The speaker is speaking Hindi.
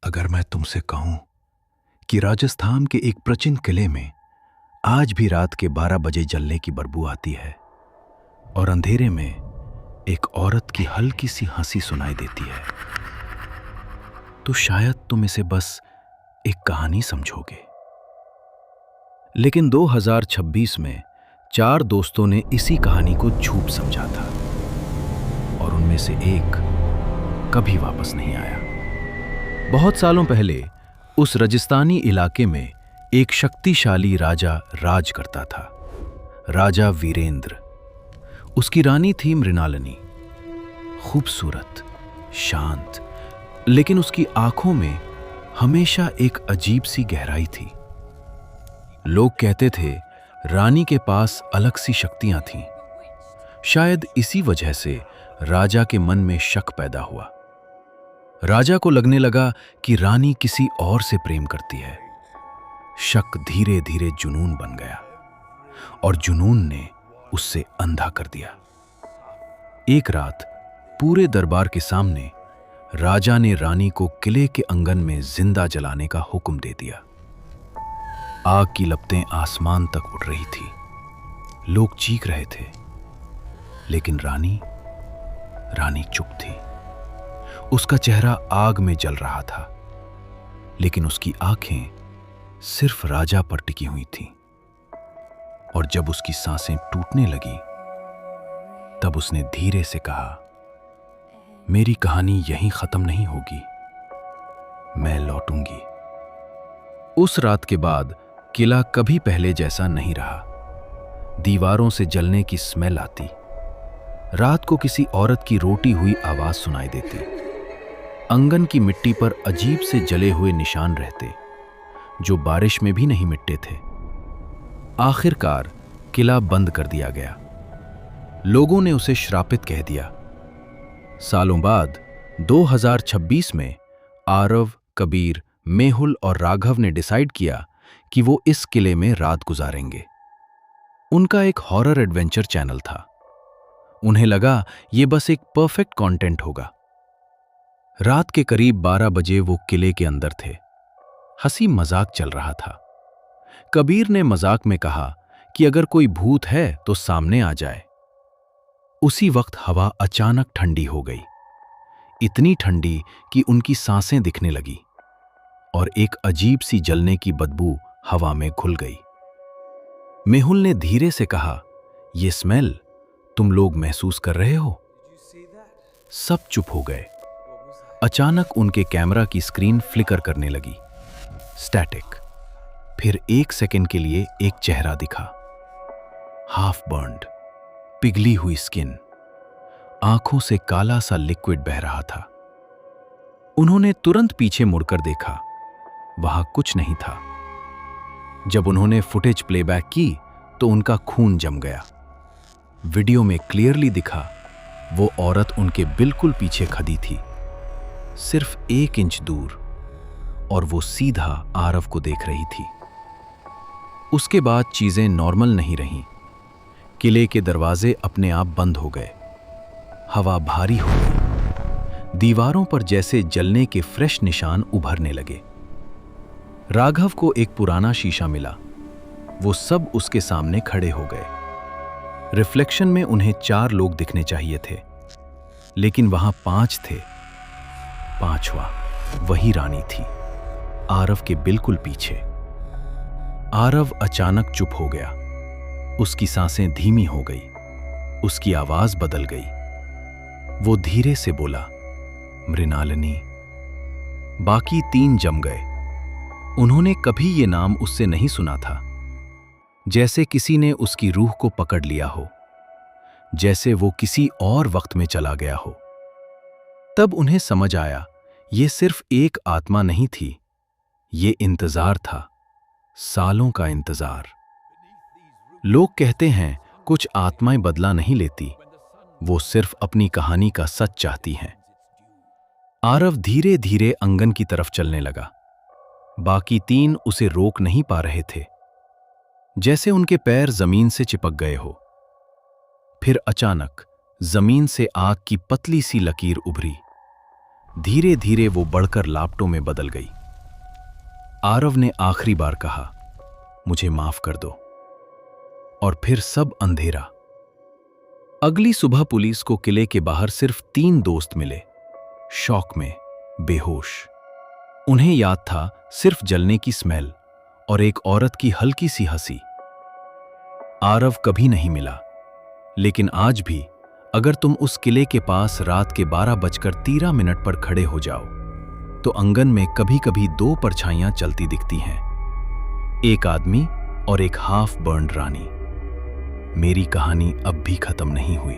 अगर मैं तुमसे कहूं कि राजस्थान के एक प्राचीन किले में आज भी रात के 12 बजे जलने की बदबू आती है और अंधेरे में एक औरत की हल्की सी हंसी सुनाई देती है, तो शायद तुम इसे बस एक कहानी समझोगे। लेकिन 2026 में 4 दोस्तों ने इसी कहानी को झूठ समझा था और उनमें से एक कभी वापस नहीं आया। बहुत सालों पहले उस राजस्थानी इलाके में एक शक्तिशाली राजा राज करता था, राजा वीरेंद्र। उसकी रानी थी मृणालिनी, खूबसूरत, शांत, लेकिन उसकी आंखों में हमेशा एक अजीब सी गहराई थी। लोग कहते थे रानी के पास अलग सी शक्तियां थीं। शायद इसी वजह से राजा के मन में शक पैदा हुआ। राजा को लगने लगा कि रानी किसी और से प्रेम करती है। शक धीरे धीरे जुनून बन गया और जुनून ने उससे अंधा कर दिया। एक रात पूरे दरबार के सामने राजा ने रानी को किले के आंगन में जिंदा जलाने का हुक्म दे दिया। आग की लपटें आसमान तक उड़ रही थी। लोग चीख रहे थे, लेकिन रानी चुप थी। उसका चेहरा आग में जल रहा था, लेकिन उसकी आंखें सिर्फ राजा पर टिकी हुई थीं। और जब उसकी सांसें टूटने लगी, तब उसने धीरे से कहा, मेरी कहानी यहीं खत्म नहीं होगी, मैं लौटूंगी। उस रात के बाद किला कभी पहले जैसा नहीं रहा। दीवारों से जलने की स्मेल आती, रात को किसी औरत की रोटी हुई आवाज सुनाई देती, आंगन की मिट्टी पर अजीब से जले हुए निशान रहते जो बारिश में भी नहीं मिटते थे। आखिरकार किला बंद कर दिया गया। लोगों ने उसे श्रापित कह दिया। सालों बाद 2026 में आरव, कबीर, मेहुल और राघव ने डिसाइड किया कि वो इस किले में रात गुजारेंगे। उनका एक हॉरर एडवेंचर चैनल था। उन्हें लगा ये बस एक परफेक्ट कंटेंट होगा। रात के करीब 12 बजे वो किले के अंदर थे। हंसी मजाक चल रहा था। कबीर ने मजाक में कहा कि अगर कोई भूत है तो सामने आ जाए। उसी वक्त हवा अचानक ठंडी हो गई, इतनी ठंडी कि उनकी सांसें दिखने लगी और एक अजीब सी जलने की बदबू हवा में घुल गई। मेहुल ने धीरे से कहा, ये स्मेल तुम लोग महसूस कर रहे हो? सब चुप हो गए। अचानक उनके कैमरा की स्क्रीन फ्लिकर करने लगी। स्टैटिक। फिर 1 सेकंड के लिए एक चेहरा दिखा, हाफ बर्न्ड, पिघली हुई स्किन, आंखों से काला सा लिक्विड बह रहा था। उन्होंने तुरंत पीछे मुड़कर देखा, वहां कुछ नहीं था। जब उन्होंने फुटेज प्लेबैक की तो उनका खून जम गया। वीडियो में क्लियरली दिखा, वो औरत उनके बिल्कुल पीछे खड़ी थी, सिर्फ 1 इंच दूर, और वो सीधा आरव को देख रही थी। उसके बाद चीजें नॉर्मल नहीं रहीं। किले के दरवाजे अपने आप बंद हो गए। हवा भारी हो गई। दीवारों पर जैसे जलने के फ्रेश निशान उभरने लगे। राघव को एक पुराना शीशा मिला। वो सब उसके सामने खड़े हो गए। रिफ्लेक्शन में उन्हें 4 लोग दिखने चाहिए थे, लेकिन वहां 5 थे। 5वां वही रानी थी, आरव के बिल्कुल पीछे। आरव अचानक चुप हो गया। उसकी सांसें धीमी हो गई, उसकी आवाज बदल गई। वो धीरे से बोला, मृणालिनी। बाकी 3 जम गए। उन्होंने कभी ये नाम उससे नहीं सुना था। जैसे किसी ने उसकी रूह को पकड़ लिया हो, जैसे वो किसी और वक्त में चला गया हो। तब उन्हें समझ आया, ये सिर्फ एक आत्मा नहीं थी, ये इंतजार था, सालों का इंतजार। लोग कहते हैं कुछ आत्माएं बदला नहीं लेती, वो सिर्फ अपनी कहानी का सच चाहती हैं। आरव धीरे धीरे आंगन की तरफ चलने लगा। बाकी 3 उसे रोक नहीं पा रहे थे, जैसे उनके पैर जमीन से चिपक गए हो। फिर अचानक जमीन से आग की पतली सी लकीर उभरी। धीरे धीरे वो बढ़कर लापटों में बदल गई। आरव ने आखिरी बार कहा, मुझे माफ कर दो। और फिर सब अंधेरा। अगली सुबह पुलिस को किले के बाहर सिर्फ 3 दोस्त मिले, शौक में, बेहोश। उन्हें याद था सिर्फ जलने की स्मेल और एक औरत की हल्की सी हंसी। आरव कभी नहीं मिला, लेकिन आज भी अगर तुम उस किले के पास रात के 12:13 पर खड़े हो जाओ तो आंगन में कभी कभी 2 परछाइयां चलती दिखती हैं, एक आदमी और एक हाफ बर्न्ड रानी। मेरी कहानी अब भी खत्म नहीं हुई।